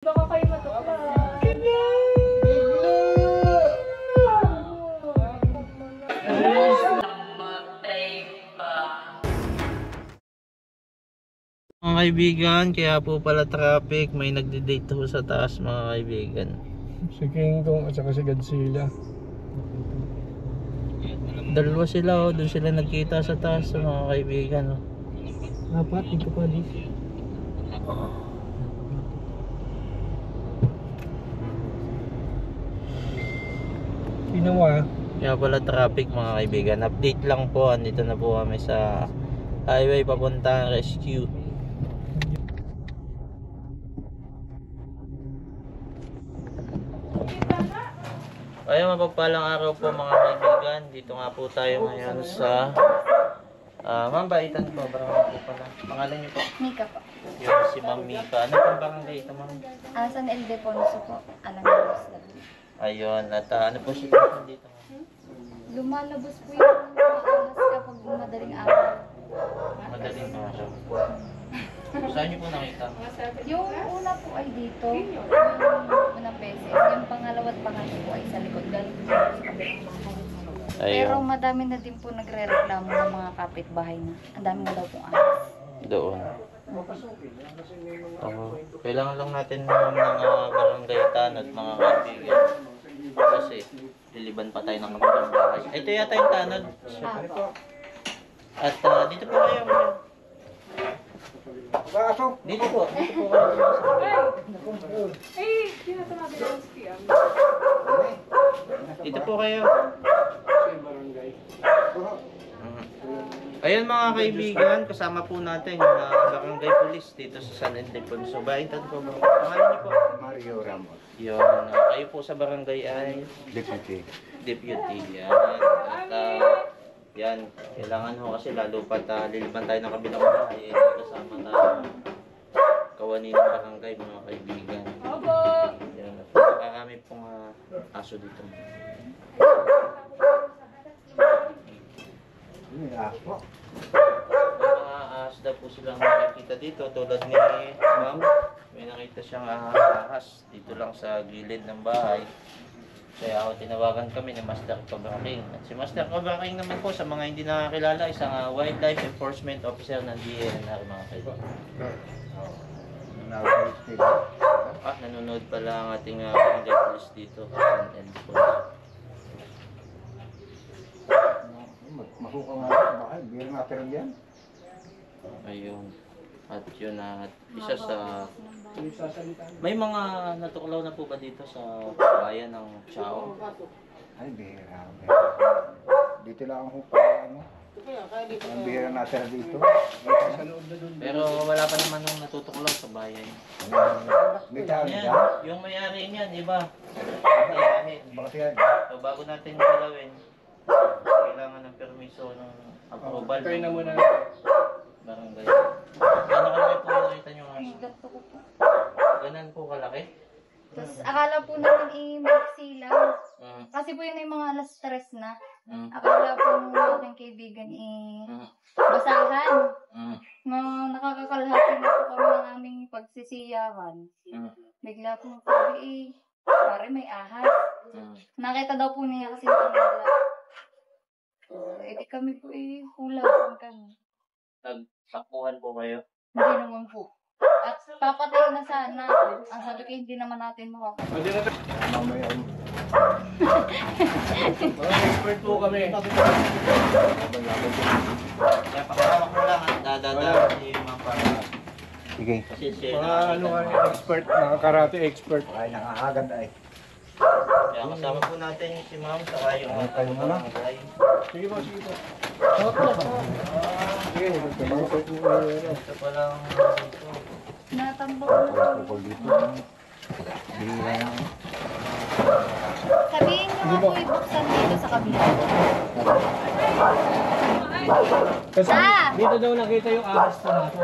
Baka kayo matuklas. Mga kaibigan, kaya po pala traffic, may nagde-date ho sa taas mga kaibigan. Si King Kong at saka si Godzilla. Dalawa sila oh, doon sila nagkita sa taas mga kaibigan oh. Dapat dito pa dito. Ginawa. Kaya pala traffic mga kaibigan. Update lang po, andito na po kami sa highway papuntang Rescue. Ay, mapagpalang araw po mga kaibigan. Dito nga po tayo ngayon sa Ma'am Baitan po, barangay po pala. Pangalan niyo po? Mika po. Yung si Ma'am Mika. Ano pong barangay ito, Ma'am? San Ildefonso po. Alam mo po. Ayun, at ano po sitwasyon dito, Ma'am? Lumalabas po yung alas kapag madaling araw. Madaling araw. Saan niyo po nakita? Yung una po ay dito. Yung unang beses. Yung pangalawa at pangatlo po ay sa likod. Galing po sa kabilang bahay. Pero Ayun, madami na din po nagre-reklamo ng mga kapitbahay na. Ang dami na daw pong ahas. doon. Kailangan lang natin ng mga barangay tanod, mga kaibigan. Kasi liliban pa tayo ng kabilang bahay. Ito yata yung tanod. At dito po kayo. Dito po. Dito po kayo. Dito po kayo. Ayun mga kaibigan, kasama po natin yung barangay police dito sa San Ildefonso. Baitan po ba? Pangalan niyo po? Mario Ramos, Yun. Kayo po sa barangay ay Deputy. deputy. Yan. At yan, kailangan ho kasi lalo pat liliban tayo ng kabilang bahay. Kasama tayo kawani ng barangay mga kaibigan. Yan. At nakarami pong aso dito. Ahas daw po silang nakikita dito tulad ni Ma'am. May nakita siyang ahas dito lang sa gilid ng bahay. Kaya ako tinawagan kami ni Master Cabraking. At si Master Cabraking naman po sa mga hindi nakakilala, isang Wildlife Enforcement Officer ng DNR mga kaibigan. Nanonood pala ang ating barangay police dito. Masuka nga sa bahay, biro natin yan. Ayun. At yun at isa sa... May mga natuklaw na po ba dito sa bayan ng Chao? Ay, bira. Dito lang ako pa, ano? Ang bira natin dito. Pero wala pa naman nung natutuklaw sa bayan. May tao Ayan, niya. yung may-ari niyan, di ba? Bakit yan? So, bago natin galawin, kailangan ng permiso ng approval ng barangay. Ano kalaki po nakita nyo nga? Ganto ko po. Ganan po kalaki? Tapos akala po namin i-maxi lang. Mm. Kasi po yun ay mga alas 3 na. Mm. Akala po ng aking kaibigan basahan. Mm. Mga nakakakalahati na po kami ng aming pagsisiyahan. Mm. Bigla po sabi pare may ahas. Mm. Nakita daw po niya kasi nila. Di kami po hulasan kami. Nagtakbuhan po kayo? Hindi naman po. At papatay na sana. Ang sabi ko hindi naman natin makakapatay. Mamaya. Expert po kami. Kaya pakawak mo lang at dadadaan si Ma'am para. Sige. Kasi siya Mga ano nga expert, mga karate expert. Ay, nakakagad ay. Kaya kasama po natin si Ma'am saka yung Kayo muna. barangay. Sige po, sige po. Sige, magpapasok mo. Ito palang dito. Natambak na po. Pagpapal dito. Bira lang. Sabihin nyo nga po ibuksan dito sa kabila. Kasi Ta! dito daw nakita yung ahas na nato.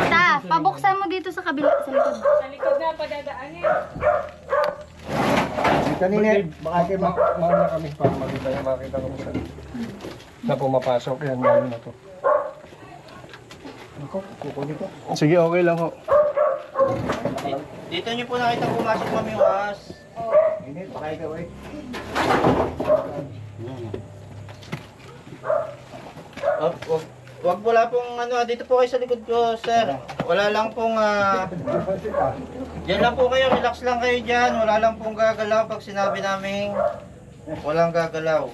Ta, pabuksan mo dito sa kabila, sa likod. Sa likod na padadaanin. Kanina, baka kayo Mauna kami para makita kami na pumapasok. Yan, lalo na to. Ako, kukunin ko. Sige, okay lang ho. Dito. Dito niyo po nakita pumasok ma'am yung ahas. Hindi, baka ikaw eh. Wag wala pong ano, dito po kayo sa likod ko, sir. Wala lang pong diyan lang po kayo, relax lang kayo diyan. Wala lang pong gagalaw pag sinabi namin walang gagalaw.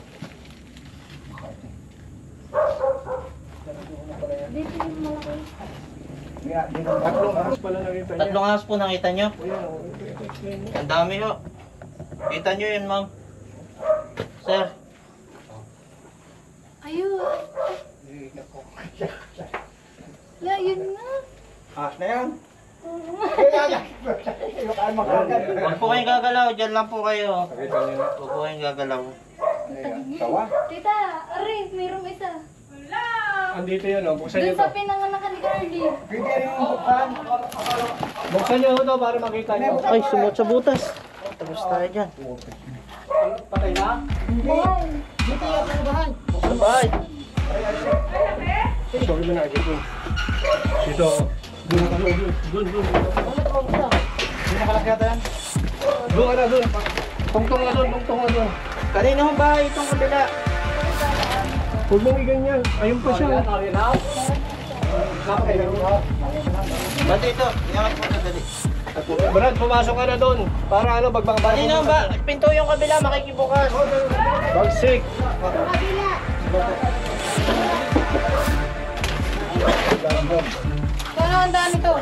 Dito yung malaki. Tatlong ahas pala nakita niya. Tatlong ahas po nakita nyo? Ayan, oh, explain niya. Ang dami ho. Kita nyo yun, ma'am. Sir, Ayun. La, yun na. Ah, na yan. Kaya kayo makagad. huwag po kayong gagalaw. Diyan lang po kayo. Nakita niyo na. Huwag po kayong gagalaw. Tawa. Tita, aray, mayroong isa. Andito yun, oh. Buksan niyo Doon sa to. pinanganakan ni Carly. Pwede rin yung buksan. Buksan niyo to para makita niyo. Ay, sumot sa butas. Tapos tayo dyan. Patay na? Bahay. Sa bahay. Sorry mo na, dito. Dito. Doon ka na, doon. Hindi nakalaki yata yan. Doon ka na, doon. Tungtong na doon. Kanina hong bahay itong kabila. Huwag mong iganyan. Ayun pa siya. Ba't ito? Iangat po na dali. Brad, pumasok ka na doon. Para ano, magbangbago. Kanina hong ba? Pinto yung kabila, makikibukas. Bagsik. Kano ang daan ito?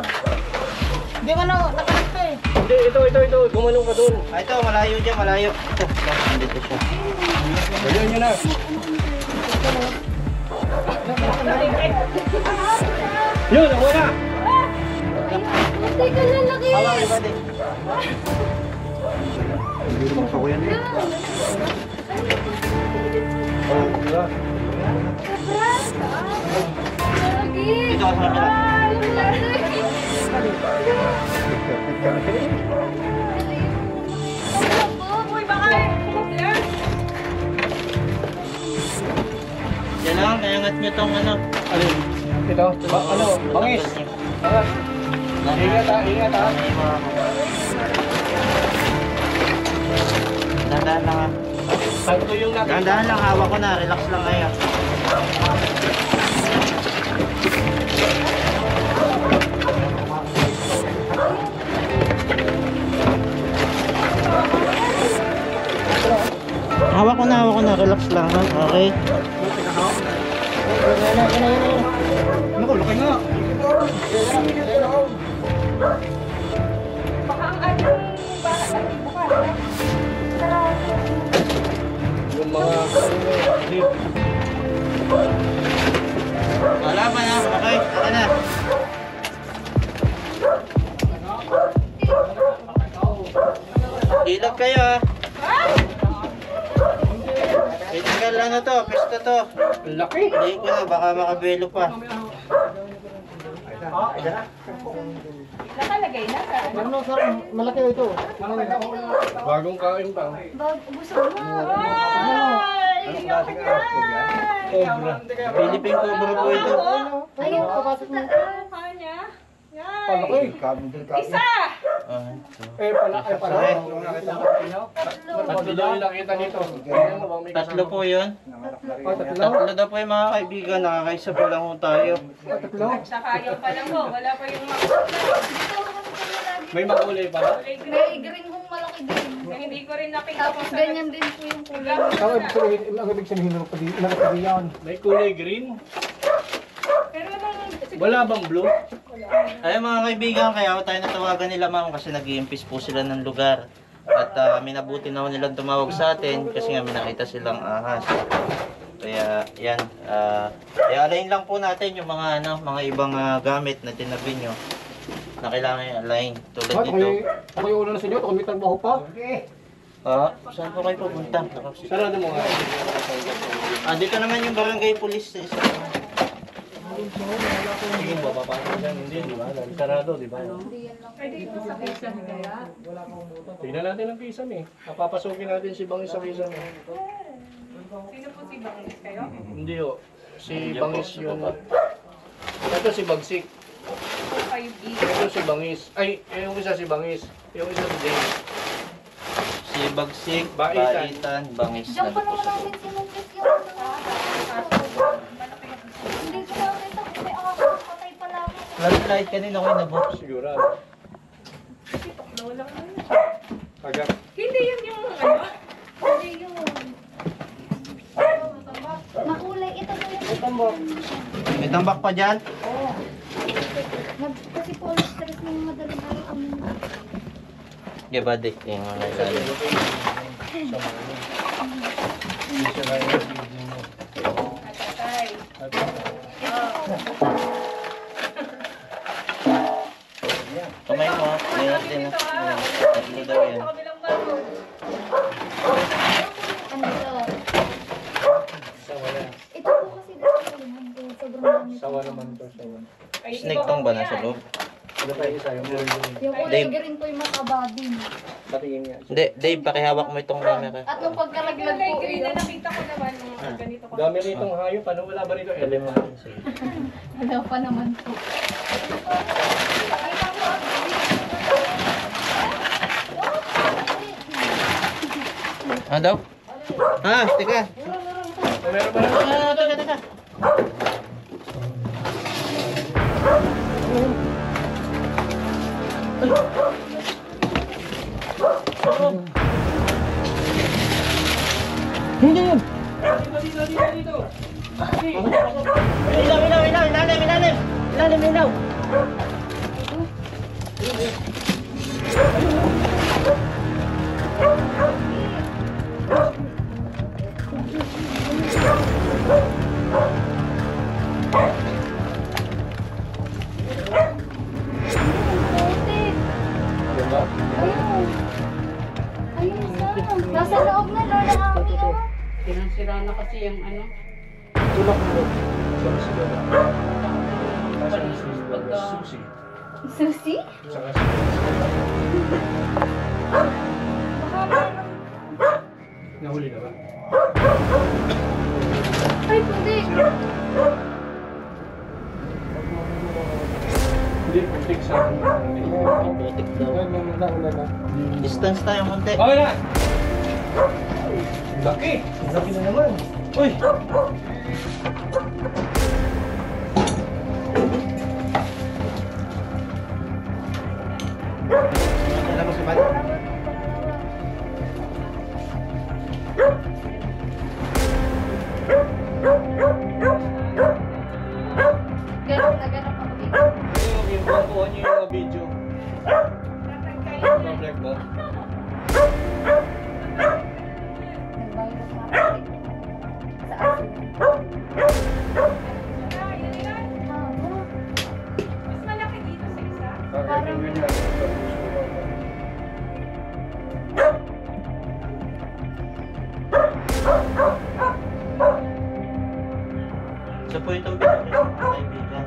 Hindi ko na, nakalito eh. Hindi, ito. Gumanong ka doon. Ah, ito, malayo dyan, malayo. Ito, dito siya. Ganyan nyo na. Yun, ako na. Hindi ka lalaki. Hawak iba din. Hindi naman sa kuya niya. Oh, diba? Lagi. Dito ka sa kabila. Uy, baka eh. Yan lang, kayangat nyo tong ano. Alin? Ito? Ano? Bangis? Bangis? Ingat ha. Dahan-dahan lang ha. Sakto yung nakita. Dahan-dahan lang, hawak ko na. Relax lang kayo. Hawak ko na. Relax lang ha. Okay. Naku, laki nga. Baka ang ating baka sa bukas. Yung mga... Wala pa na. Okay. Saka na. Ilag kayo ha. Itagal ano to. Pista to. Laki! Hindi ko na. Baka makabelo pa. Nakalagay na sa ano. Bagong kain pa. Busog na. Anong klaseng ahas po yan? Cobra. Philippine Cobra po ito. Ayun, papasok na. Kanya. Yan. Palaki. Isa! Ah, Pala. Tatlo daw yung nakita dito. tatlo po yun. Tatlo? Tatlo daw po yung mga kaibigan. Nakakaisa pa lang po tayo. Tatlo? Saka yung pa lang ho. Wala pa yung mga May makulay pa ba? May green kong malaki din. na hindi ko rin nakita Tapos ganyan din po yung kulay. Ang ibig sabihin nakapagyan. May kulay green? Pero nung Wala bang blue? Ay mga kaibigan, kaya tayo natawagan nila ma'am kasi nag-iimpis po sila ng lugar. At minabuti na nilang tumawag sa atin kasi nga may nakita silang ahas. Kaya yan, i-align lang po natin yung mga mga ibang gamit na tinabi nyo na kailangan i-align tulad dito. Ako yung una na sa inyo, ako may trabaho pa. Saan po kayo pupunta? Sarado mo nga. Dito naman yung barangay police. Sige, babapasok dyan. Hindi, di ba? Sarado, di ba? pwede ito sa kaysan kaya. Tignan natin ang kisam eh. Napapasukin natin si Bangis sa kisam eh. Sino po si Bangis kayo? Hindi o. Si Bangis yun. Ito si Bagsik. 5 each. Ito si Bangis. Ay, yung isa si Bangis. Yung isa si James. Si Bagsik, Baitan. Baitan, Bangis Diyan pa na po naman sa namin sinungkit yung hindi ko nakita kasi ako patay pala ako. Flashlight kanina ko inabot. Sigurado. Sitok na walang ano. Agak. Hindi yun yung ano. Hindi yun. Makulay. Ito po yung May tambak pa dyan? Oo. Kasi po alas stress ng madaling araw kami. Yeah, buddy. Yung mga ilalim. Sama naman. Hindi siya kaya mag-video mo. Atatay. At Kamay mo, ha? Ingat din. Dito ha. Tatlo daw yan. Sa kabilang balon. Ano ito? sawa yan. Ito po kasi dito yun. Sobrang dami. Sawa naman to, sawa. Ay, Snake iba tong ba po nasa yan. loob? Ano pa yung isa? Yung Yung kulay Dave. green po yung mataba din. patingin niya. Hindi, Dave, pakihawak mo itong camera. At yung pagkalaglag Kulay po green na yun. nakita ko naman nung ganito ko. Dami ritong hayop. Ano wala ba rito? Sabi mo. Wala pa naman po. Ano daw? Ah, teka. Meron ba na? Ah, teka, teka. Hindi yun. Ilaw, ilaw, ilaw, ilalim, ilalim. Ilalim, ilaw. Diba? Ayun. Ayun sa. Nasa loob na lola kami. Oh. Sira na kasi yung ano. Tulak mo. Saka si Lola. Saka si Lola. Susi. Susi? Saka si Baka meron. Nahuli na ba? Ay, hindi. Hindi, putik sa akin. Putik daw. Nauna na. Distance tayo konti. Okay na! Laki! Laki na naman. Uy! Alam mo si Bal? Ganun na ganun ako dito. Yung pangkuhan niyo yung mga video. Problem mo. Nagbayad na ako dito. Sa asin. Mas malaki dito sa isa. Parang ganyan. Isa po itong pinakita ng kaibigan.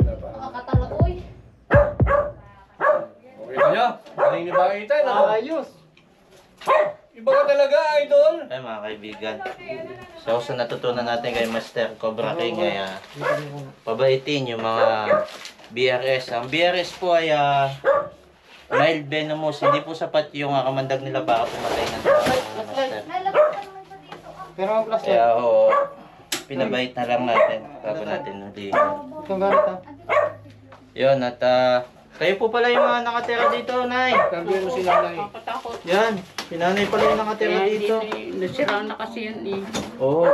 Nakakatala, uy. Okay na niya. Galing ni Bakitan. Ayos. Iba ka talaga, idol. Ay mga kaibigan. So sa natutunan natin kay Master Cobra King ay pabaitin yung mga BRS. Ang BRS po ay mild venomous. Hindi po sapat yung kamandag nila para pumatay ng tao. Master. Nalabas ka naman pa dito. Ah. Pero ang plastic. Kaya pinabait na lang natin bago natin hulihin. Itong gamit ha. Yun at kayo po pala yung mga nakatira dito, Nay. Sabihin mo si Nanay. Nakatakot. Yan, pinanay pala yung nakatira Kaya dito. nasira na kasi yan eh. Oo.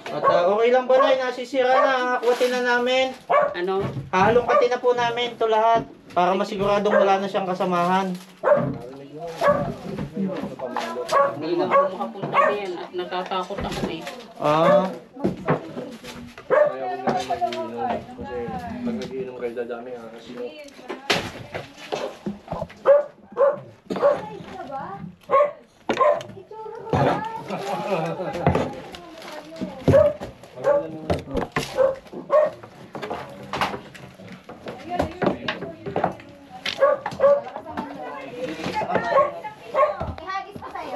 At okay lang ba, Nay? Nasisira na. Hakwatin na namin. Ano? Hahalongkatin na po namin ito lahat para masiguradong wala na siyang kasamahan. Hindi na ako makapunta yan at natatakot ako eh. Ah, Kaya huwag na kayo mag-iinom. Kasi pag nag-iinom kayo dadami ha. Kasi yung Ay, ka ba? Itsura ko ba? Ihagis pa sa'yo.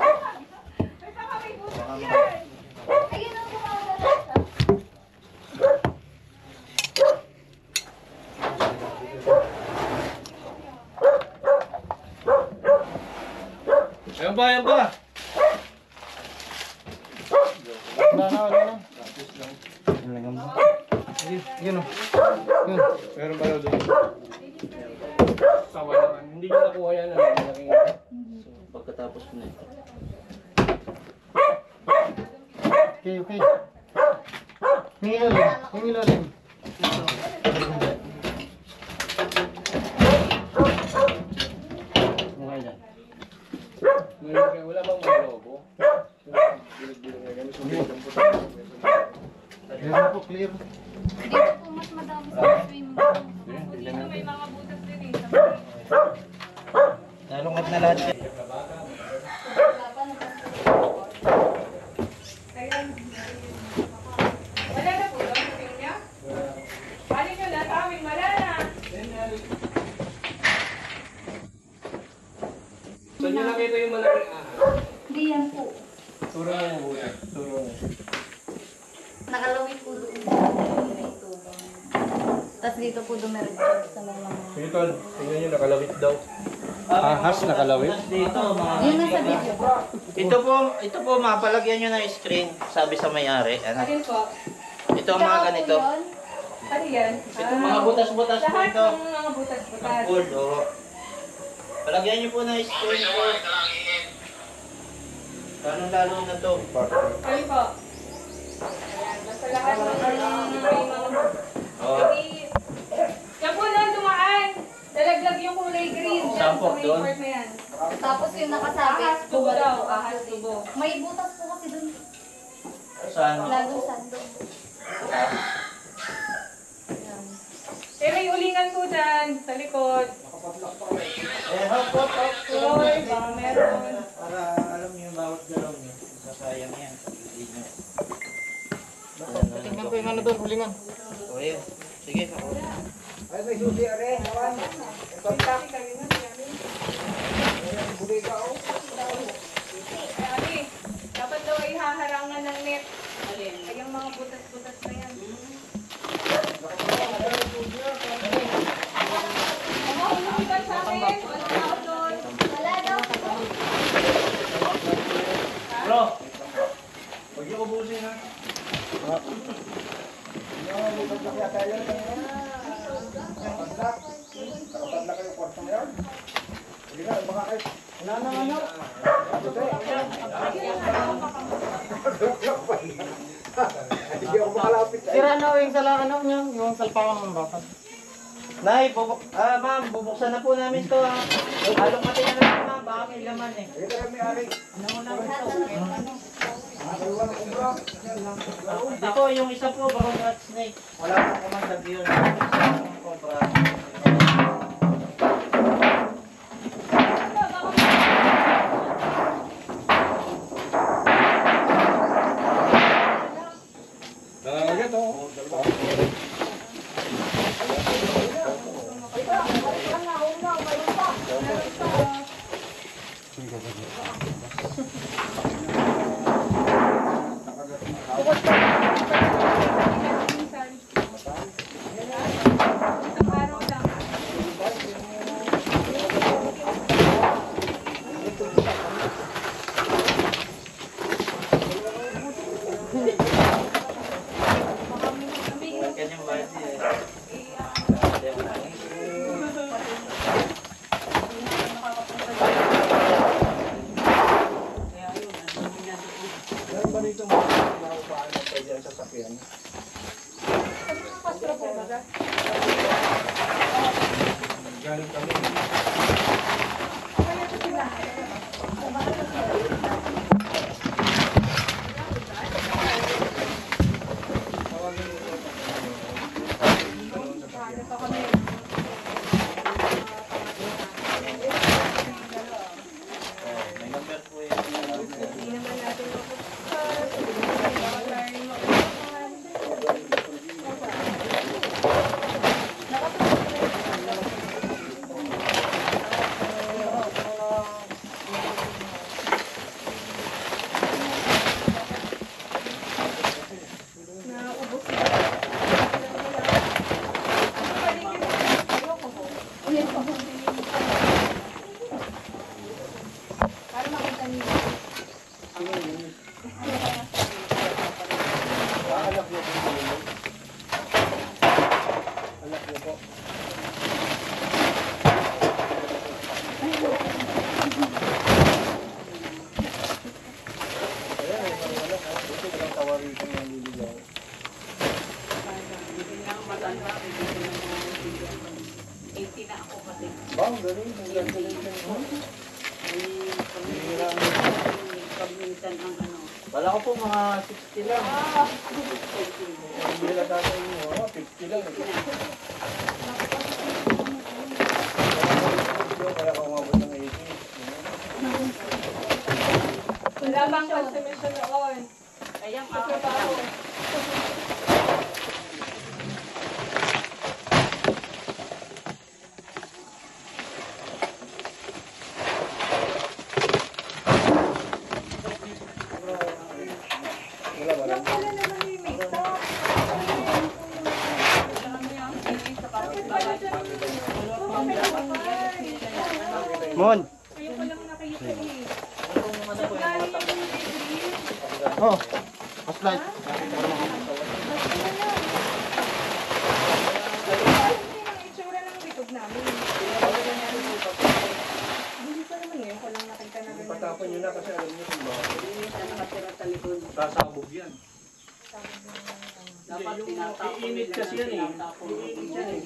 Yan ba, yan ba? Wala. Yun o. Yun. Meron pa daw doon. Tawa naman. Hindi nyo nakuha yan. Malaking So, pagkatapos ko na ito. Okay. Yung ilalim. Okay dyan. Wala bang mga lobo? Clear po, clear. Dito po mas madami sa swimming pool. Dito may mga butas din eh. Nalungat na lahat siya. Ayan. Wala na po doon sa niya? Alin nyo lang, aming wala na. Saan nyo nakita yung malaking ahas? Hindi yan po. Turo mo mabuti. Turo mo. Nakalawit po doon. May tubang. Tapos dito po dumiretso sa mga... Sige, Tol. Tingnan nyo, nakalawit daw. Ahas nakalawit? Dito, mga... Yun nasa video po. Ito po, mapalagyan nyo ng screen, sabi sa may-ari. Ano? Alin po? Ito ang mga ganito. Ano yan? Ito mga butas-butas po Lahat ito. ng mga butas-butas. Ang cord, oo. Palagyan nyo po ng screen po. Lalo na to. Alin po? Ayan, basta lahat ng may mga... Oo. Yan po lang dumaan. Dalaglag yung kulay green. Dyan sa Sampok may doon. part na yan. Tapos yung nakasabit. Ahas tubo daw. Ahas tubo. May butas po kasi doon. Saan? Lagong sando. Eh, may ulingan po dyan sa likod. Hop. Uy, baka meron. Para alam nyo yung bawat galaw nyo. Sasayang yan. Hindi nyo. Tingnan ko yung ano doon, hulingan. O, yun. Sige, ako. Ay, may susi, are. Awan. Laki kayo na. Buliga, oh. Ani, dapat daw ay haharangan ng net. Ay, yung mga butas-butas na yan. Mga hulugan sa akin. Wala ako doon. Wala daw. Bro! Huwag nyo kubusin ha. Nakapadla kayo kwarto mo yan. Sige na, baka kayo. Hindi ako makalapit. Sira na yung salakan niya, yung salpakan ng baka. Nay, ma'am, bubuksan na po namin to ha. Halong mati na lang ma'am, baka may laman eh. Ito kami, ari. Dalawa na kumbra. Dito, yung isa po, barong rat snake. Wala pong kumandag yun. Isang cobra. Nangangagat oh. Isang araw lang. Kanyang body eh. Yan ba rito mga nakupaan na tayo dyan sa sakyan? Galing kami. May number po yun. Hindi naman natin Anak niyo po. Anak niyo po. Ayan, may mga anak. Buti walang tawarin ko ng liligaw. Hindi na ako matanda. Hindi ko na mga 80 na ako pati. Bang, galing. Congratulations po. Pagminsan ang ano. Wala ko po mga 60 lang. Hindi nila tatay mo. 50 lang. Kaya ako umabot ng 80. Wala bang consumption noon? Kayang Sa ako trabaho. Wala ba lang? Wala naman yung make-up. Mon! Ayun ko lang nakita eh. Oh! Flashlight. Ang itsura ng likod namin. Hindi pa naman ngayon ko lang nakita na ganun. Patapon nyo na kasi alam nyo kung bakit. Minsan nakatira sa likod. Sasabog yan. Dapat tinatapon iinit nila kasi na yan eh. tinatapon. Iinit yan eh.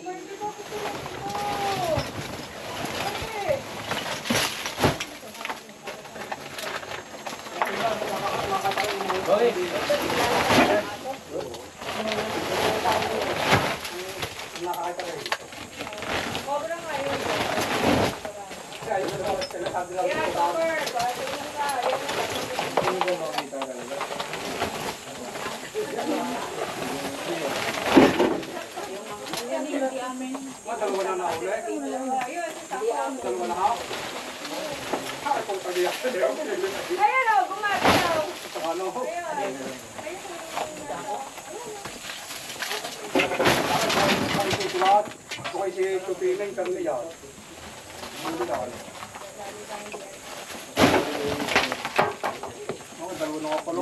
Hoy! Cobra nga yun. Yeah, cover. Bakit yun ka? Hindi ko makita talaga. Dalawa na nauli. Ayun, sakto. Dalawa na ako. Ay, kung pag-iyak na yun. Ayan o, gumagalaw. Sa ano? Ayun. Ay, susulat. Kung kayo si Tupiling, kami yan. Hindi na ako. Ako, dalawa na ako pala.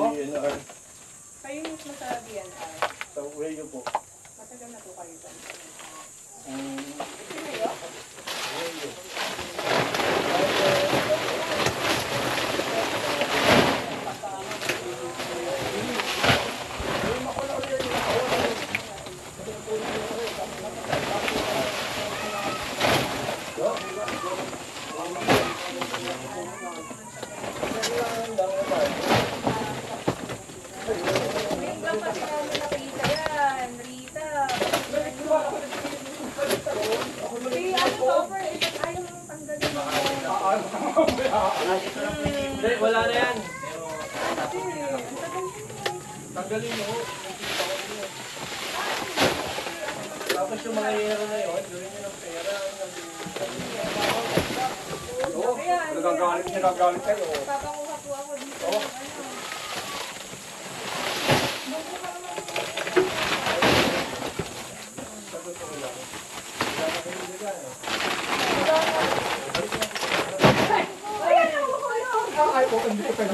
Kayo mismo sa BNR. Sa uwi niyo po. Matagal na po kayo dyan. Ngayon lang kasi namin nakita yan, Rita. Si ano cover, eh, ayaw mong tanggalin mo. Hindi, wala na yan. Kasi, ang tagal yun. Tanggalin mo. Tapos yung mga hero na yun, gawin nyo ng pera. Oo, nagagalit kayo. Papanguha po ako dito. Oo. Ano? Magbuka naman. Sa totoo lang. Wala na kayo nila eh. Ayan, nakukulong. Ay, po, hindi ko kayo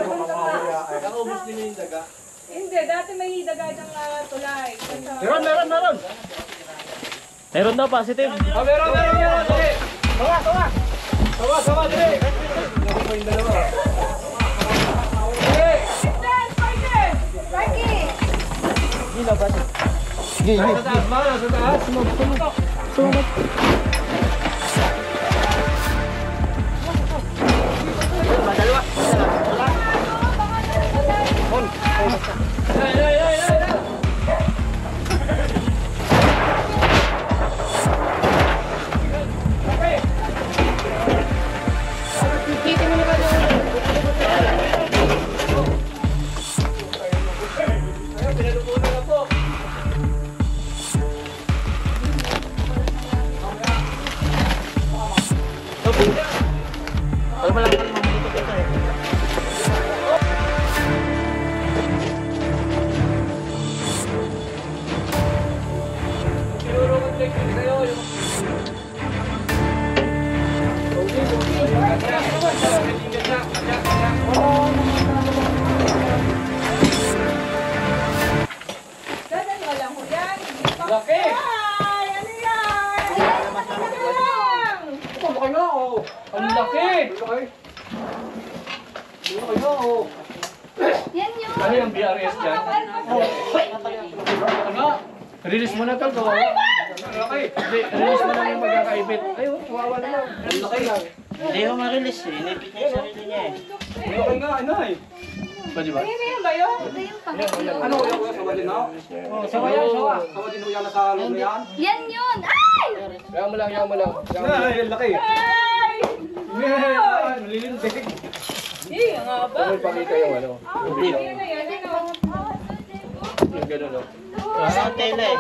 mamamaya. Nakaubos din yung daga. Hindi, dati may dagadang tulay. Meron! Meron daw positive. Ah, meron! Dali! Tawa! Dali! Naku pa yung dalawa. Dali! Nasa taas ba? Nasa taas? Pinalupunan na po. Tinuro ng technique sa'yo yung... laki! Ay, ano yan? Ito, laki nga, oh! Ang laki! Laki! Laki nga, oh! Yan yun. Ano yung BRS dyan? Ano? Release mo na to, to. Laki! Hindi, release mo na yung magkakaibit. Ay, kawawa na lang. Ang laki lang. Hindi ko ma-release eh. Inipit niya yung sarili niya eh. Laki nga, ano eh. Pwede ba? Ano yun ba yun? Ito yung pangatlo. Ano yung sawa din na? Sawa yan, sawa. Sawa din yan sa loob na yan. Yan yun. Ay! Yaman mo lang, yaman mo lang. Ay, laki. Ay! Ay, nalilintik. Hindi, nga ba? Ano pakita yung ano? Hindi. Ano yan? Ano? Yung gano'n, no? Ang tela eh.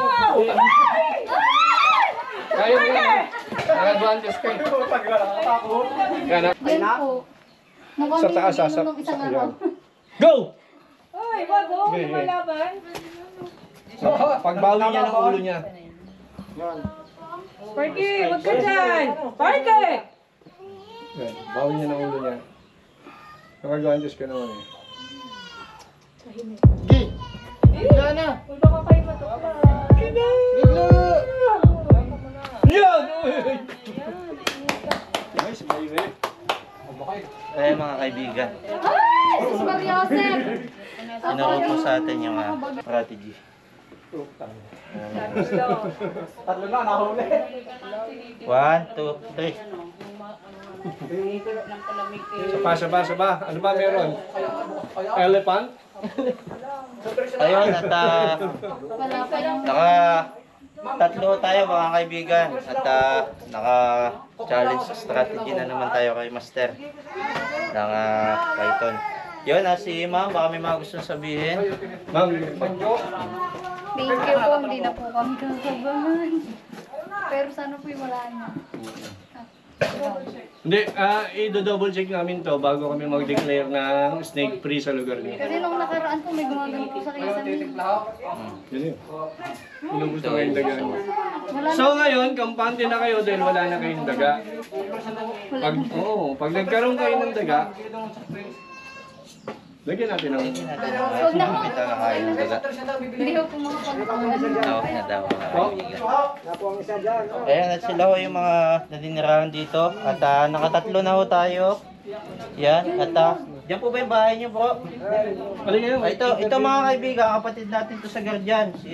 Kaya mo yan. Nag-advantage kayo. Pag nakakatakot. Yan po. Sa taas, sa Nung isang yan. araw. Go! Ay, bago. Okay, okay. Lumalaban. Pagbawi niya ng ulo niya. Parky, wag ka dyan. Parky! Yan, bawi niya ng ulo niya. Nag-advantage ka naman eh. Gi! Wala na! Kung baka kayo matuwa. Bigla! Yan! Nice, baby. Eh mga kaibigan, Ay! Sus Mariosep! tinuro po sa atin yung strategy. Tatlo na, nahuli. 1, 2, 3. Saba. Ano ba meron? Elephant? Ayun, at Wala pa yung... tatlo tayo mga kaibigan. At naka-challenge strategy na naman tayo kay Master ng Python. Yun, si Ma'am, baka may mga gustong sabihin. Ma'am, Thank you po. Hindi na po kami kakabangan. Pero sana po yung wala na. hindi, i-double check namin to bago kami mag-declare ng snake free sa lugar niyo. Kasi nung nakaraan po may gumagano po sa kisame. Yun yun. Inubos na kayong daga niyo. Wala So ngayon, kampante na kayo dahil wala na kayong daga. Pag nagkaroon kayo ng daga, lagyan natin ng... Hindi natin ang kumita na kayo ng daga. Hindi ko po mga pagkakas. Tawag na daw mga kaibigan. Ayan, at sila ho yung mga nadinirahan dito. At nakatatlo na ho tayo. Yan, at diyan po ba yung bahay niyo, bro? Alin ngayon? Ito mga kaibigan, kapatid natin to sa Guardian, si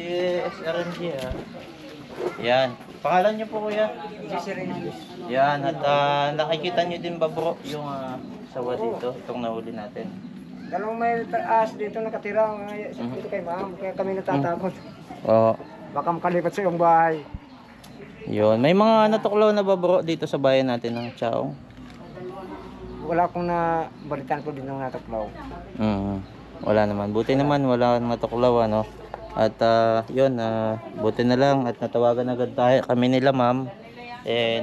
SRMG. Yan, pangalan niyo po kuya? Yan, at nakikita niyo din ba bro yung sawa dito, itong nahuli natin. Dalawang may taas dito nakatira dito kay ma'am, kaya kami natatakot. Oo. Baka makalipat sa iyong bahay. Yun, may mga natuklaw na ba bro dito sa bayan natin ng Chaong? Wala akong balitan ko din ng nataklaw. Wala naman. Buti naman wala natuklaw ano. At yun, buti na lang at natawagan agad tayo kami nila ma'am.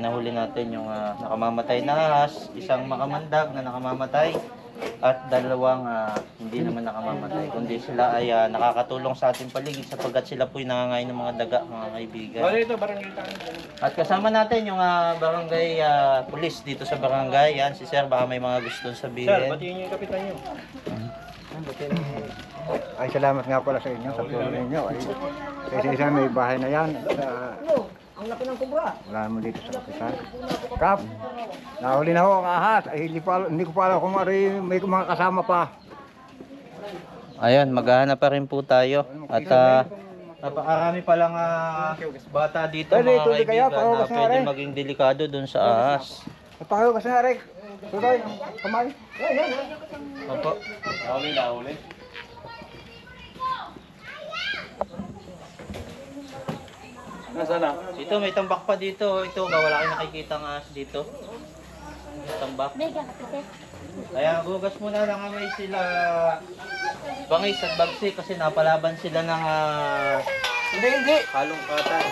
Nahuli natin yung nakamamatay na ahas, isang makamandag na nakamamatay at dalawang hindi naman nakamamatay, kundi sila ay nakakatulong sa ating paligid sapagkat sila po'y nangangain ng mga daga mga kaibigan. Ano ito? Barangay tayo. At kasama natin yung barangay police dito sa barangay. Yan, si Sir, baka may mga gustong Sir, sabihin. batiin niyo yung kapitan niyo. Ay, salamat nga pala sa inyo, sa tulong ninyo. Ay, isa may bahay na yan. Ang laki ng kubra. Wala mo dito sa kapitan. Kap, nahuli na ako ang ahas. Ay, hindi ko pa alam kung may mga kasama pa. Ayun, maghahanap pa rin po tayo. At napakarami pa lang bata dito mga Tuloy kaya, kaibigan na pahugas na pwede rin. maging delikado dun sa ahas. Papayo kasi na rin. Tuloy, kamay. Opo. Nahuli. Nasaan na? Ito, may tambak pa dito. Ito, wala kayong nakikita ng ahas dito. May tambak. Kaya gugas muna ng kamay sila Bangis at Bagsi kasi napalaban sila ng Hindi. halongkatan.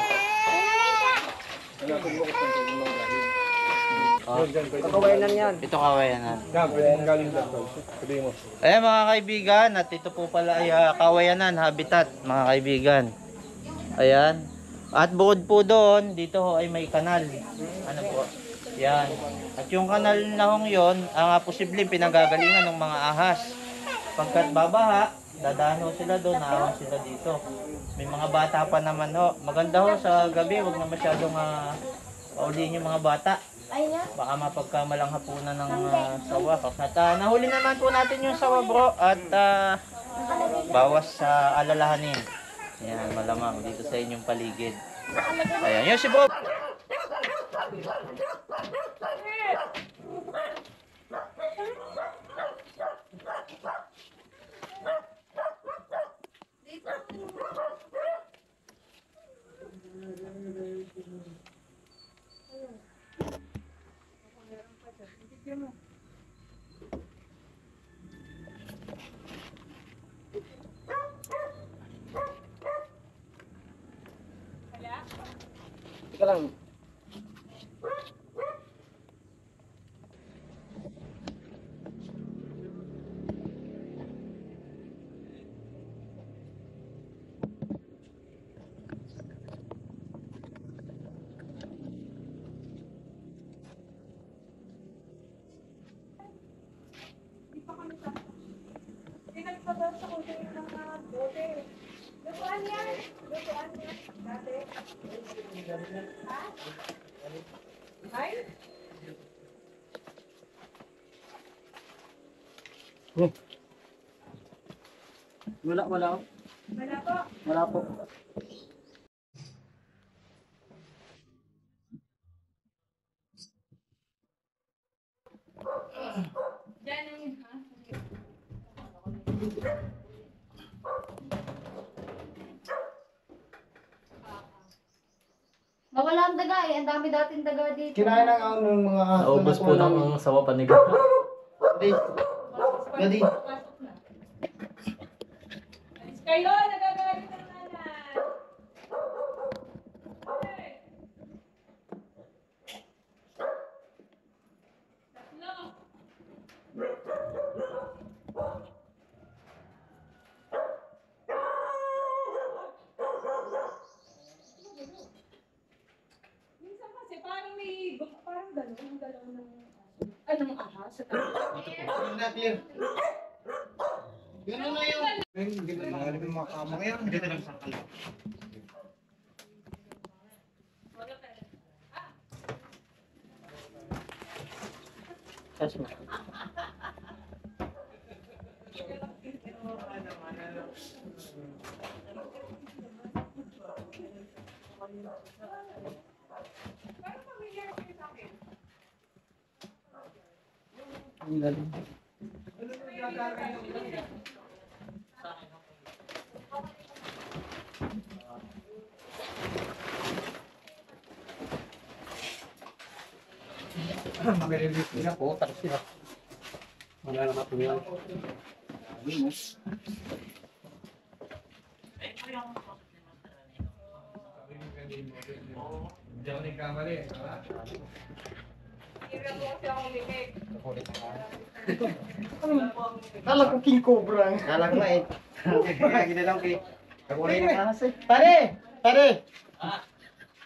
Kakawayanan yan. Ito kawayanan. Yan, pwede mong galing dyan. Sabihin mo. Ayan mga kaibigan, at ito po pala ay kawayanan, habitat mga kaibigan. Ayan. At bukod po doon, dito ho ay may kanal. Ano po? Yan. At yung kanal na hong yon, ang posibleng pinanggagalingan ng mga ahas. Pagkat babaha, dadaan ho sila doon, naawan sila dito. May mga bata pa naman ho. Maganda ho sa gabi, huwag na masyadong paulihin yung mga bata. Baka mapagkamalang hapunan ng sawa. At nahuli naman po natin yung sawa bro at bawas sa alalahanin. Yan, malamang dito sa inyong paligid. Ayan, yun si bro. Ika lang. Pinagpagod sa kundi ng mga bote. Lutuan yan. Lutuan yan. Dati. Ha? Ay? Wala. Wala po. Wala po. Diyan ang, ha? Nawala ang daga eh. Ang dami dating daga dito. Kinain ng ano ng mga... Naubos po ng sawa paniga. Gadi. Pasok na. Alis kayo, nagagalit ng nanay. Hey. Tatlo. Minsan kasi parang may, parang galaw ng anong ahas sa tabi. Ganun na yun. Hindi mo mga kamang yan. Dito lang sa kala. Parang familiar kayo sa akin. Mag-release nila po. Wala naman po yan. Hira po kasi ako limig. Kala ko King Cobra. Kala ko na eh. Lagi na lang kay. Kakulay na kasi. Pare!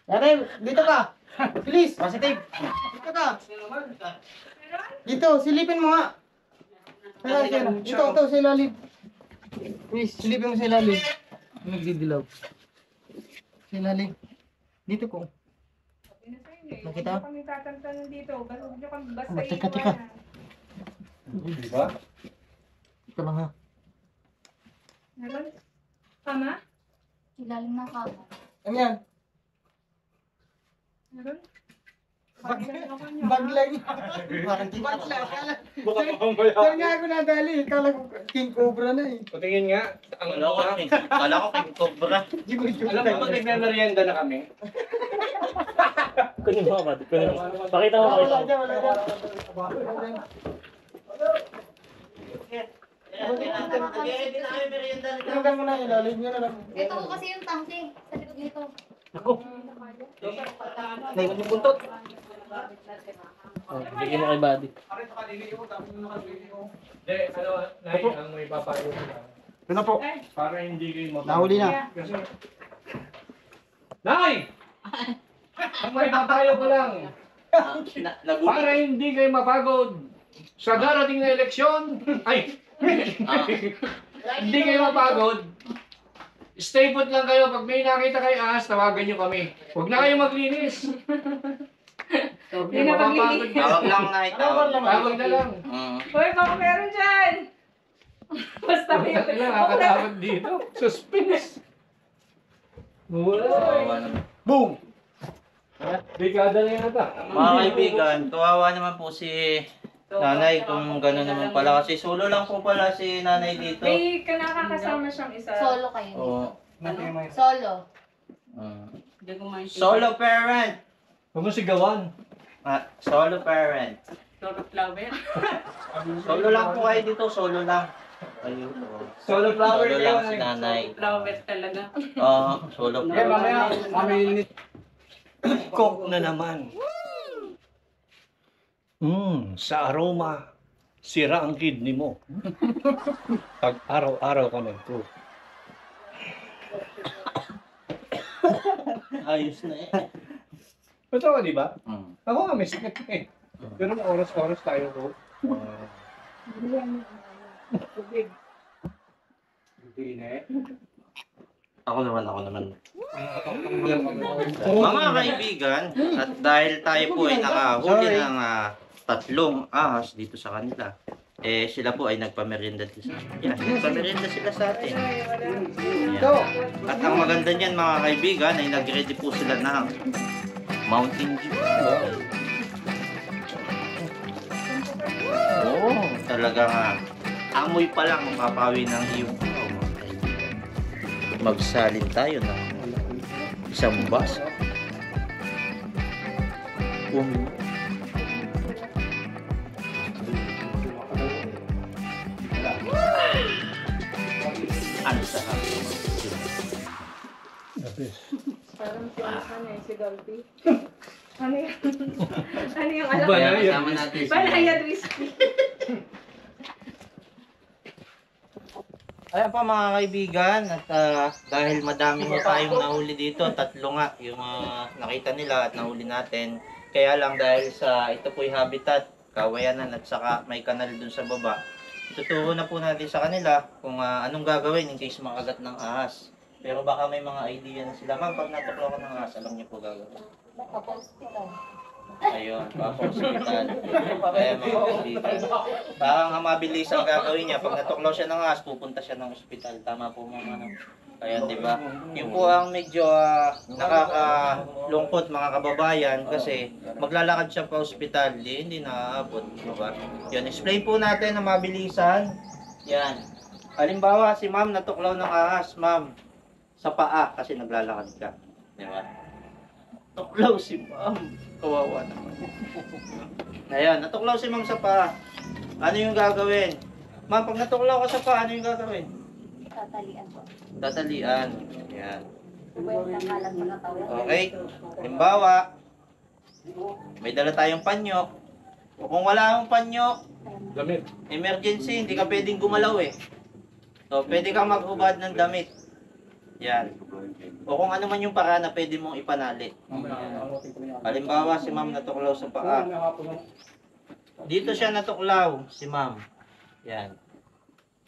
Pare, dito ka. Please. Positive. Dito ka. Dito, silipin mo nga. Ito, sa ilalim. Please, silipin mo sa ilalim. Nagdidilaw. Sa ilalim. Dito ko. Sabi na sa inyo eh. Nakita? Huwag niyo kami tatantanan dito. Huwag niyo kami basta Teka. iiwanan. Ito lang ha. Meron? Tama? Ilalim ng kama. Ano yan? Meron? Baglang ako niyo. Baglang. Parang King Cobra. Kaya nga ako nadali. Kala ko King Cobra na eh. Patingin nga. Kala ko kay Cobra. Alam mo, pag nagmemerienda na kami. Kunin mo ba? Pakita mo. Wala dyan. Hindi na kayo merienda. Tinagal mo na ilalim nyo na lang. Ito ko kasi yung tangke. Sa likod nito. Naikot yung buntot. Bigyan mo kay Buddy. Hindi, Nay, ang may papayo ko lang. Ito na po. Para hindi kayo mapagod. Nahuli na. Kasi... Nay! Ang may papayo ko lang. Para hindi kayo mapagod sa darating na eleksyon, ay, Hindi kayo mapagod. Stay put lang kayo. Pag may nakita kayo ahas, tawagan nyo kami. Huwag na kayo maglinis. Huwag Hindi nyo na mapapagod. Tawag lang na itawag. Tawag na lang. Hoy, baka meron dyan! Basta kayo. Wala, nakakatawag dito. Suspense. Wala. Kawawa naman. Boom! Dekada na yata. Mga kaibigan, kawawa naman po si nanay kung gano'n naman pala. Kasi solo lang po pala si nanay dito. May nakakasama siyang isa. Solo kayo. Oo. Solo. Hindi ko maintindihan. Solo parent. Huwag mo sigawan. Solo parent. Solo flower. Solo lang po kayo dito, solo lang. Ayun. Solo flower Solo lang si nanay. Flower talaga. Oo, solo Okay, mamaya. parent. Kami cook na naman. Sa aroma, sira ang kidney mo. Pag araw-araw ka nag-cook. Ayos na eh. Totoo, di ba? Mm. Ako nga, may sakit eh. Pero oras-oras tayo ko. Hindi na eh. Ako naman. Mga kaibigan, at dahil tayo po ay nakahuli ng tatlong ahas dito sa kanila, eh sila po ay nagpamerienda sa atin. Nagpamerienda sila sa atin. Yan. At ang maganda niyan mga kaibigan ay nag-ready po sila ng Mountain Dew. Oo, talagang amoy pa lang mapapawi ng iyong mga kaibigan. Magsalin tayo ng isang baso. Ano sa hapon? Parang si Dolphy. Ano yan? Ano yung alam Banayad mo? Kasama natin si- Banayad whiskey. Ayan pa mga kaibigan, at dahil madami mo tayong nahuli dito, tatlo nga yung nakita nila at nahuli natin. Kaya lang dahil sa ito po'y habitat, kawayanan at saka may kanal dun sa baba, ituturo na po natin sa kanila kung anong gagawin in case makagat ng ahas. Pero baka may mga idea na sila. Ma'am, pag natuklaw ko ng ahas, alam niyo po gagawin. Papa-hospital. Ayun, papa-hospital. Kaya mga kaibigan, parang mabilis ang gagawin niya. Pag natuklaw siya ng ahas, pupunta siya ng ospital. Tama po mga ano. Kaya di ba? Yun po ang medyo nakakalungkot mga kababayan kasi maglalakad siya pa ospital, hindi naaabot, di ba? Yun, explain po natin na mabilisan. Yan. Halimbawa, si ma'am natuklaw ng ahas, ma'am, sa paa kasi naglalakad ka. Di ba? Natuklaw si ma'am. Kawawa naman. Ayan, natuklaw si ma'am sa paa. Ano yung gagawin? Ma'am, pag natuklaw ka sa paa, ano yung gagawin? Tatalian po. Tatalian. Ayan. Buwet ng kalat sa katawan. Okay. Halimbawa, may dala tayong panyo. O kung wala kang panyo, Damit. emergency, hindi ka pwedeng gumalaw eh. So, pwede kang maghubad ng damit. Yan. O kung ano man yung paraan na pwede mong ipanali. Halimbawa, si ma'am natuklaw sa paa. Dito siya natuklaw, si ma'am. Yan.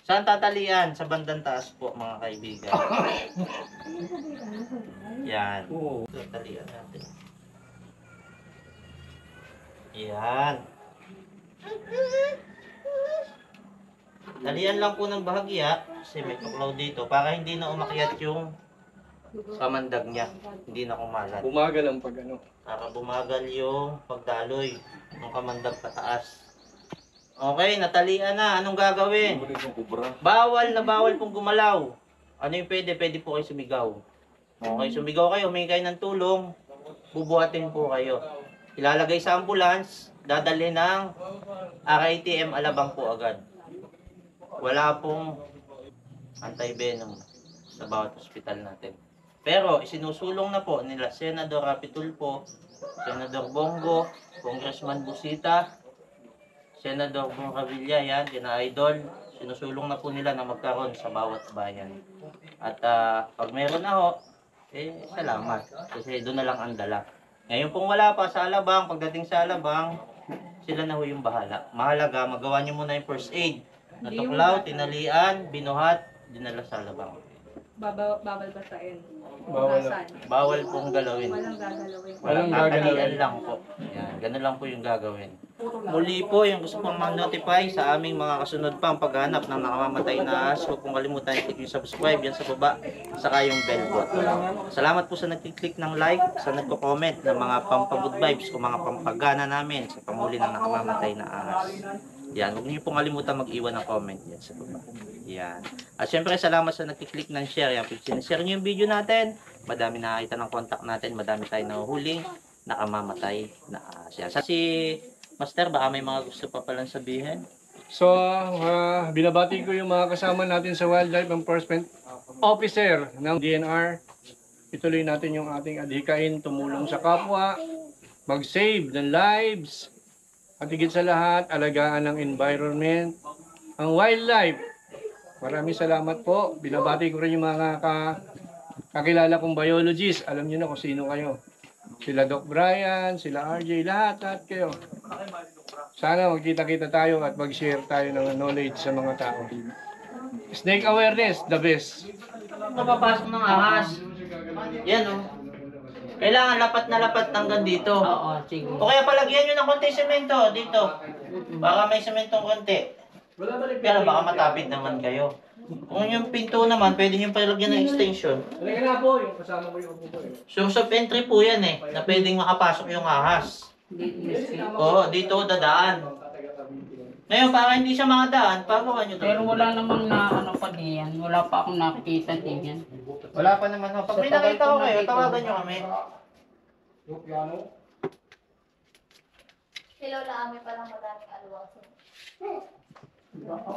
Saan tatalian? Sa bandang taas po, mga kaibigan. Yan. Tatalian natin. Yan. Talian lang po ng bahagya kasi may tuklaw dito para hindi na umakyat yung kamandag niya. Hindi na kumalat. Bumagal ang pag ano. Para bumagal yung pagdaloy ng kamandag pataas. Okay, natalian na. Anong gagawin? Bawal na bawal pong gumalaw. Ano yung pwede? Pwede po kayo sumigaw. Okay, sumigaw kayo, humingi kayo ng tulong, bubuhatin po kayo. Ilalagay sa ambulance, dadali ng RITM Alabang po agad. Wala pong anti-venom sa bawat ospital natin. Pero isinusulong na po nila Senador Rapi Tulfo, Senador Bongo, Congressman Busita, Senador Bong Revilla, yan, kina Idol. Sinusulong na po nila na magkaroon sa bawat bayan. At pag meron na ho, salamat. Kasi doon na lang ang dala. Ngayon pong wala pa sa Alabang, pagdating sa Alabang, sila na ho yung bahala. Mahalaga, magawa nyo muna yung first aid. natuklaw, tinalian, binuhat, dinala sa labang. Bawal basahin. Bawal. Hugasan. Bawal pong galawin. Walang gagalawin. Walang Tatalian gagalawin. lang po. Yan, ganun lang po yung gagawin. Muli po, yung gusto pong mag-notify sa aming mga kasunod pang paghanap ng nakamamatay na ahas, huwag pong kalimutan i-click yung subscribe yan sa baba, saka yung bell button. Salamat po sa nag-click ng like, sa nagko-comment ng mga pampagood vibes o mga pampagana namin sa pamuli ng nakamamatay na ahas. Yan, huwag niyo pong kalimutan mag-iwan ng comment yan sa baba. Yan. At syempre, salamat sa nag-click ng share. Yan, pag sinishare niyo yung video natin, madami nakakita ng contact natin, madami tayong nahuhuling nakamamatay na ahas. Yan. Sa si Master, baka may mga gusto pa palang sabihin? So, binabati ko yung mga kasama natin sa Wildlife Enforcement Officer ng DNR. Ituloy natin yung ating adhikain, tumulong sa kapwa, mag-save ng lives, at higit sa lahat, alagaan ng environment, ang wildlife. Maraming salamat po. Binabati ko rin yung mga kakilala kong biologists. Alam niyo na kung sino kayo. Sila Doc Brian, sila RJ, lahat kayo. Sana magkita-kita tayo at mag-share tayo ng knowledge sa mga tao. Snake awareness, the best. Napapasok ng ahas. Yan o. Kailangan lapat na lapat hanggang dito. Oo, sige. O kaya palagyan nyo ng konti semento dito. Baka may sementong konti. Pero baka matapid naman kayo. Kung yung pinto naman, pwede nyo palagyan ng extension. Halika na po, yung kasama ko yung upo ko. Source of entry po yan eh, na pwedeng makapasok yung ahas. Oo, dito dadaan. Ngayon, para hindi siya makadaan, pagawa nyo to. Pero wala namang na ano pa diyan. Wala pa akong nakikita diyan. Wala pa naman ho. Pag may nakita ko kayo, tawagan nyo kami. Si Lola Ami palang madaming alwang.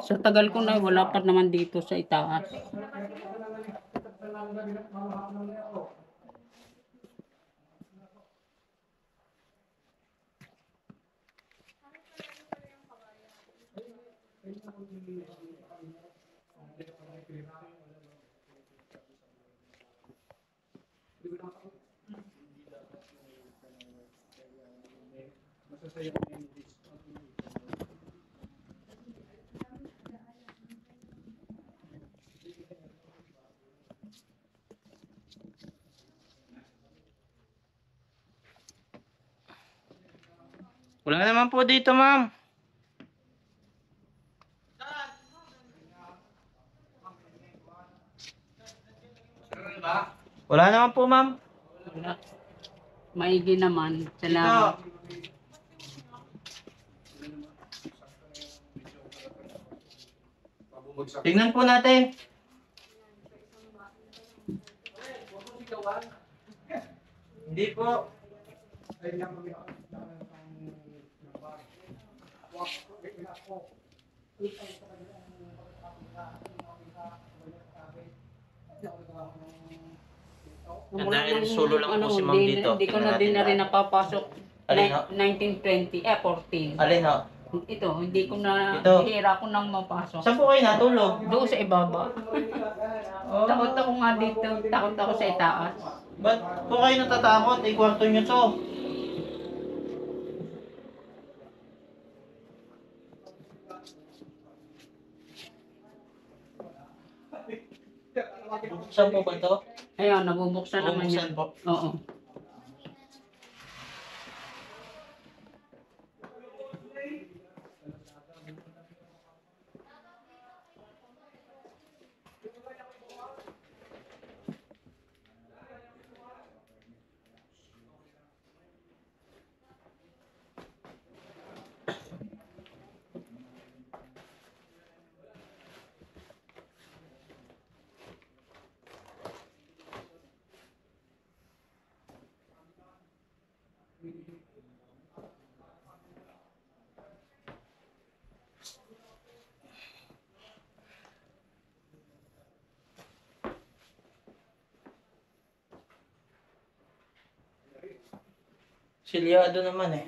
Sa tagal ko na, wala pa naman dito sa itaas. Wala naman po dito, ma'am. Wala naman po, ma'am. Wala. Maigi naman. Dito. Salamat. Tingnan po natin. Hindi po. Dahil solo lang po si ma'am dito. Hindi ko na Tingnan din na natin rin lahat. napapasok. Alin ho? 1920, 14. Alin ho? Ito, hindi ko na, Ito. hihira ko nang mapasok. Saan po kayo natulog? Doon sa ibaba. Takot ako nga dito. Takot ako sa itaas. Ba't po kayo natatakot? Kwarto nyo to. Saan po ba to? Ayun, nabubuksan naman yan. Bubuksan po. Oo. Silyado naman eh.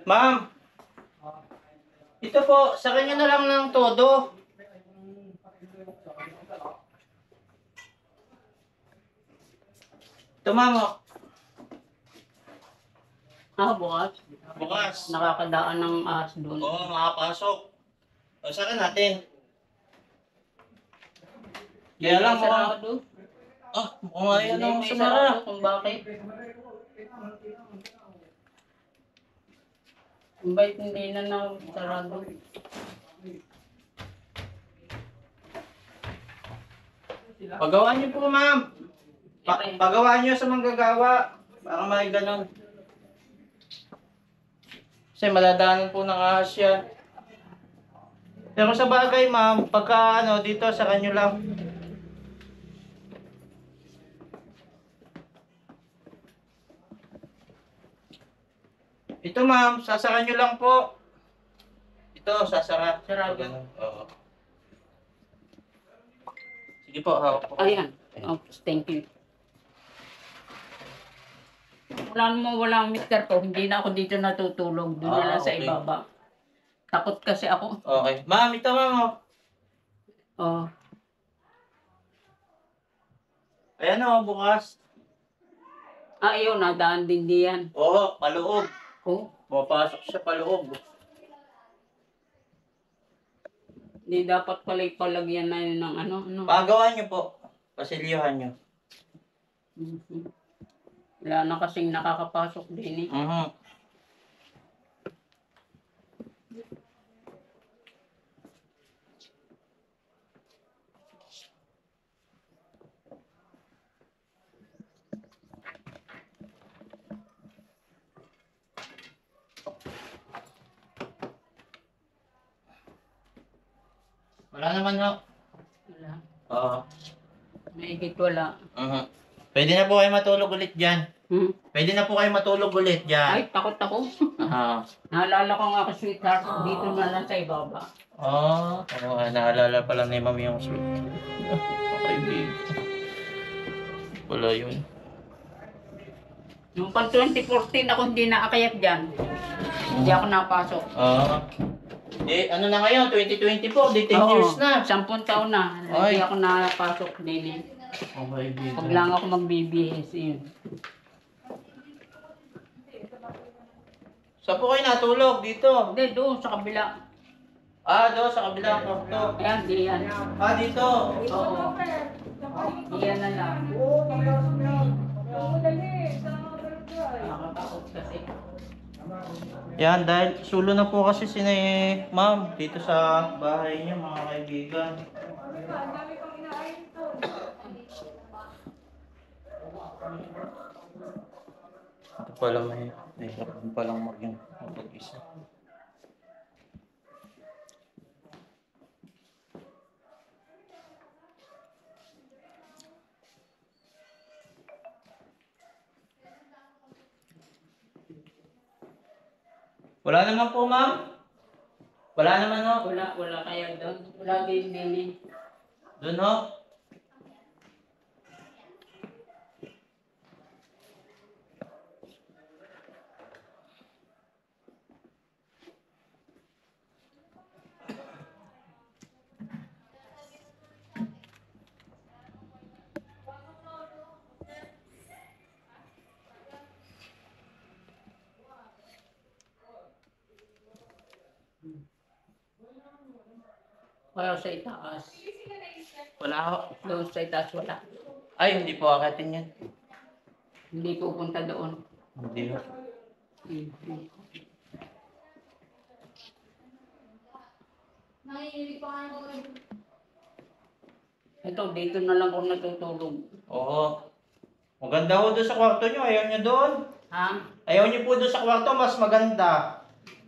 Ma'am! Ito po, sa kanya na lang ng todo. Ito ma'am oh. Bukas. Bukas. Nakakadaan ng ahas doon. Oo, makapasok. O, saka natin. Kaya lang, mukhang, sarado. mukhang ayaw Hindi nang may sumara. sarado kung bakit. Kung bakit hindi na sarado. Pagawa niyo po, ma'am. Pagawa niyo sa manggagawa. Para may ganun. Kasi madadaanan po ng ahas yan. Pero sa bagay, ma'am, pagka dito, sa kanyo lang. Ito, ma'am, sasara nyo lang po. Ito, sasara. Sarado. Ganun. Oo. Sige po, hawak po. Ayan. Oh, thank you. Wala ang mister ko. Hindi na ako dito natutulog. Doon na lang sa okay. ibaba. Takot kasi ako. Okay. Ma'am, ito, ma'am. Oh. Ayan o, bukas. Ayun, nadaan din diyan. Oo, paloob. Oh. Pumapasok siya paloob. Hindi dapat pala ipalagyan na yun ng ano. Pagawa nyo po. Pasilyuhan nyo. Mhm. Wala na kasing nakakapasok din eh. Wala naman ho. Wala. Oo. Mahigit wala. Pwede na po kayo matulog ulit dyan. Hmm? Pwede na po kayo matulog ulit dyan. Ay, takot ako. Aha. Naalala ko nga ako, sweetheart, dito na lang sa ibaba. Naalala pala ni Ma'am yung sweet. Okay, babe. Wala yun. Nung pang 2014 ako hindi naakayat dyan. Hindi ako napasok. Ano na ngayon? 2024, di 10 years na. 10 taon na. Ay. Hindi ako napasok din eh. Okay, babe. Pag lang ako mag-BBS, yun. Saan po kayo natulog? Dito? Hindi, doon sa kabila. Doon sa kabilang kwarto. Ayan, diyan. Dito. Oo. Diyan na lang. Nakakatakot kasi. Yan, dahil sulo na po kasi si Ma'am dito sa bahay niya, mga kaibigan. Ito pala may hirap din palang mag-isa. Wala naman po, ma'am. Wala naman ho. Wala kaya doon. Wala din eh. Doon ho. Kaya sa itaas. Wala ho. Doon sa itaas wala. Ay, hindi po akitin yan. Hindi pupunta doon. Hindi ho. Ito, dito na lang ako natutulog. Oo. Maganda ho doon sa kwarto nyo. Ayaw nyo doon. Ha? Ayaw nyo po doon sa kwarto. Mas maganda.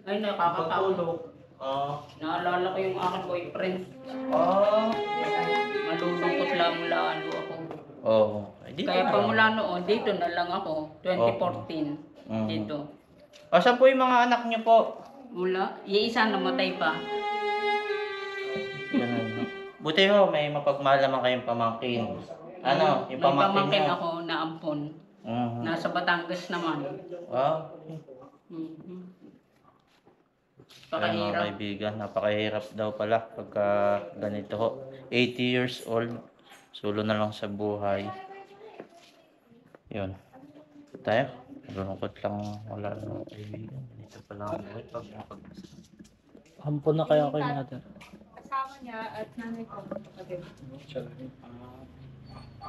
Ay, nakakatakot. Pagtulog. Naalala ko yung aking boyfriend. Malulungkot lang lalo ako. Oo. Dito Kaya na pa lang. mula noon, dito na lang ako. 2014. Dito. Saan po yung mga anak nyo po? Mula, isa namatay pa. Ganun. Buti ho, may mapagmahal naman kayong pamangkin. Ano, yung May pamangkin pamangkin nyo? ako na ampon. Mhm. Nasa Batangas naman. Wow. Mhm. Kaya mga Pakahirap. kaibigan, napakahirap daw pala pagka ganito ho. 80 years old, sulo na lang sa buhay. Yun. Tayo, malulungkot lang wala na mga kaibigan. Dito pala ang buhay pag Hampon na kaya kayo natin. Kasama niya at nanay ko. Kapatid.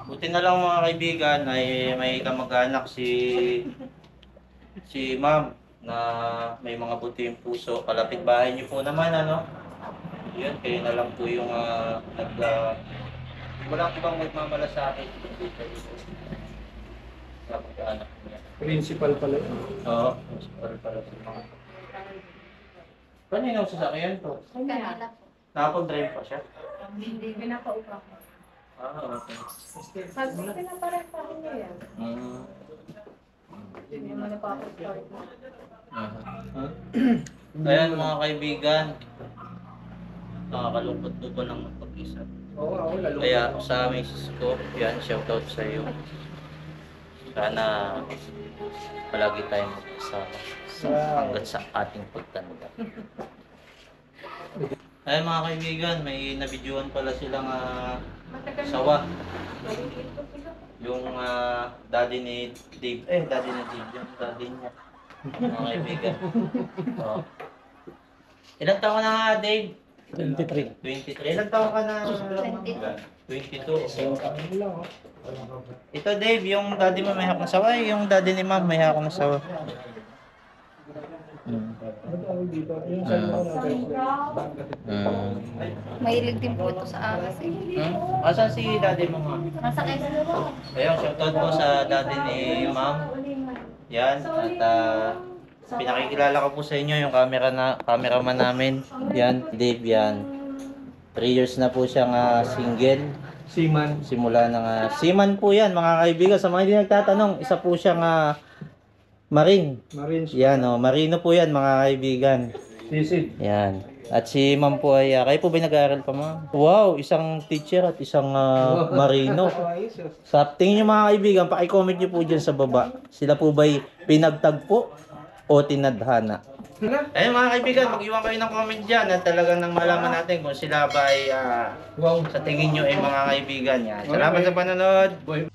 Buti na lang mga kaibigan ay may kamag-anak si ma'am na may mga buting puso. Kalapit bahay niyo po naman ano. Yun, kayo na lang po yung walang ibang magmamalasakit dito. Sa mag-anak niya. Principal pala yun. Oo, para sa mga. Kanina ang sasakyan to? Kanila po. Nakapag-drive pa siya? Hindi, pinapaupa ko. Okay. Sabi ko na parang sa akin niya yan. Hindi mo napapag-start mo. Ayan mga kaibigan, nakakalungkot po ba ng pag-isa? Oo, ako lalo. Kaya sa aming ko, yan, shoutout sa iyo. Sana palagi tayong magkasama hanggat sa ating pagtanda. Ayan mga kaibigan, may nabidyohan pala silang sawa. Yung daddy ni Dave, daddy ni Dave, yung daddy niya. Mga kaibigan. Oh. Ilang taon ka na nga, Dave? 23. 23. Ilang taon ka na? 22. Ito, Dave, yung daddy mo may hawak ng sawa. Yung daddy ni ma'am may hawak ng sawa. Mahilig din po ito sa amas eh. Asan si daddy mo, ma'am? Nasa Quezon po. Ayun, shoutout po sa daddy ni ma'am. Yan, at pinakikilala ko po sa inyo yung cameraman namin. Yan, Dave yan. 3 years na po siyang single. Seaman. Simula ng seaman po yan mga kaibigan. Sa mga hindi nagtatanong, isa po siyang marine. Marines. Yan marino po yan mga kaibigan. Sisid. Yan. At si ma'am po ay, kayo po ba nag-aaral pa ma'am? Wow, isang teacher at isang marino. Sa tingin nyo mga kaibigan, paki-comment nyo po dyan sa baba. Sila po ba'y pinagtagpo o tinadhana? Ayun mga kaibigan, mag-iwan kayo ng comment dyan at talagang nang malaman natin kung sila ba ay Wow. sa tingin nyo ay mga kaibigan yan. Salamat sa panonood. Boy.